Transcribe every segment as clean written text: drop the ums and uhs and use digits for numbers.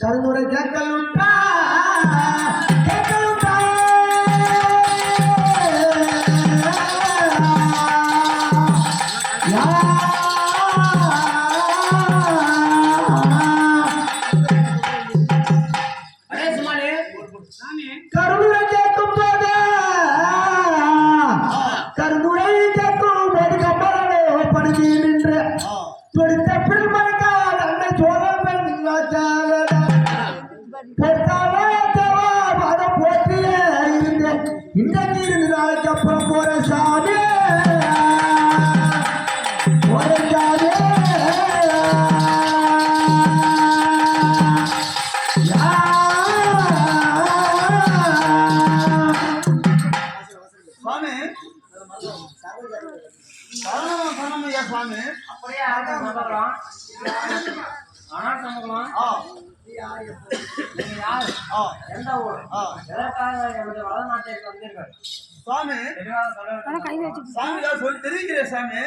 கருமுறை கேட்கலுட்டா கருமுறை கேட்கும் போது கருமுறை கேட்கும் போது கம்பளோ படுத்தி நின்று துடித்த பிள்ளைக்கால் அன்னை சோழ போட்டியே இருந்தேன் இன்னைக்கு 2 நாளைக்கு அப்புறம் போற சாமி சுவாமி அப்படியே சமக்கலாம் எந்த ஊர் என்னுடைய வளநாட்டிற்கு வந்தீர்கள் சுவாமி சொல்லி தெரிவிக்கிறேன் சாமி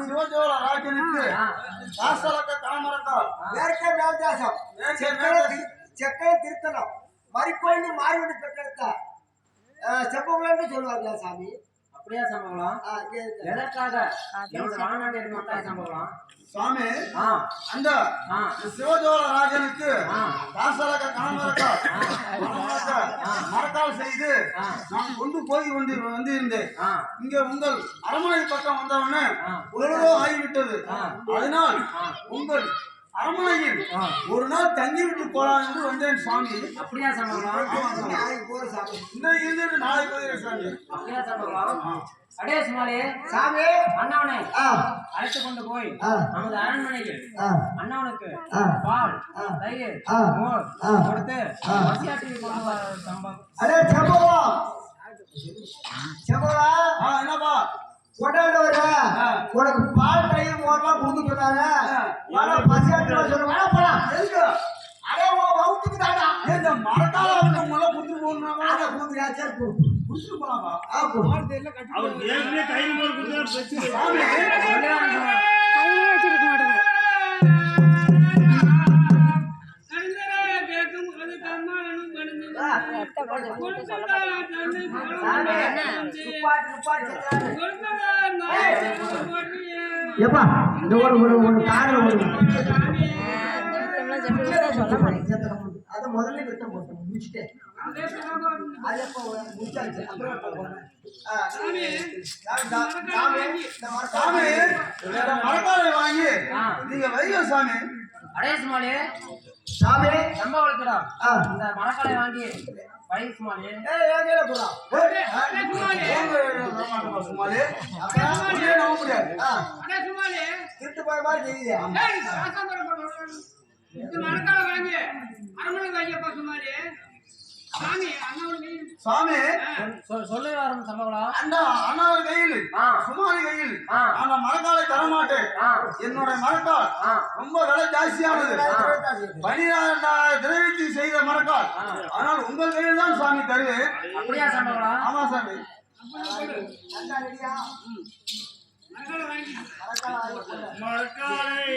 சிவஜோல ராஜனுக்கு செக்கை திருத்தலம் மறிக்கோயில் மாறுவது பெற்றெடுத்த செப்பகுலன்னு சொல்லுவாங்களா சாமி அப்படியா சம்பவம் எதற்காக சம்பவம் சுவாமி அந்த சிவஜோல ராஜனுக்கு மரக்கால் செய்து நான் கொண்டு போய் வந்திருந்தேன். இங்க உங்கள் அரண்மனை பக்கம் வந்தவொடனே பொழுதோ ஆகிவிட்டது. அதனால் உங்கள் அரண்மனையில் ஒரு நாள் தங்கிவிட்டு போலாம் என்று வந்தேன் சுவாமி. அப்படியா சம்பவம் இன்றைக்கு இருந்துட்டு நாளைக்கு போகிறேன் சாமி. அப்படியா சம்பவம் அடே சுமாலே சாமி அண்ணாவனை அழைத்து கொண்டு போய் நமது அரண்மனையில் அண்ணாவனுக்கு பால் தயிர் மோர் கொடுத்து பசியாற்றி கொண்டு சம்பவம். அடே செம்பவா செம்பவா என்னப்பா கொண்டாண்டு வர உனக்கு பால் தயிர் மோர்லாம் கொடுத்து சொன்னாங்க. பசியாற்றி சொல்லுவாங்க போலாம் எதுக்கு அடே வவுத்துக்கு தாண்டா இந்த மரத்தால அவங்கள குடுத்து போறனாமா அத குடுத்துயா சரி குடுத்து போலாமா அவர் ஏற்கனவே கையில மோர் குடுத்தா பிரச்சனை சாமி கையில வச்சிருக்க மாட்டாங்க. எப்பா இந்த ஒரு காரணம் அதை முதல்ல விட்டம் போட்டோம் முடிச்சுட்டேன். அது எப்போ முடிச்சாச்சு மரக்காலை வாங்கி நீங்க வைங்க சாமி. அடே சுமாலே சாமி சம்பவம் இந்த மரக்காலை வாங்கி வை சுமாலே திருட்டு போய மாதிரி தெரியுது. சுவாமி சொல்லி வரும் சம்பவம் அண்ணாவர் கையில் சுமாரி கையில் அந்த மரக்காலை தரமாட்டேன். என்னோட மரக்கால் ரொம்ப விலை ஜாஸ்தியானது. 12,000 திரவியத்தில் செய்த மரக்கால். ஆனால் உங்கள் கையில் தான் சுவாமி தருவேன். அப்படியா சம்பவம்? ஆமா சாமி. மரக்காலை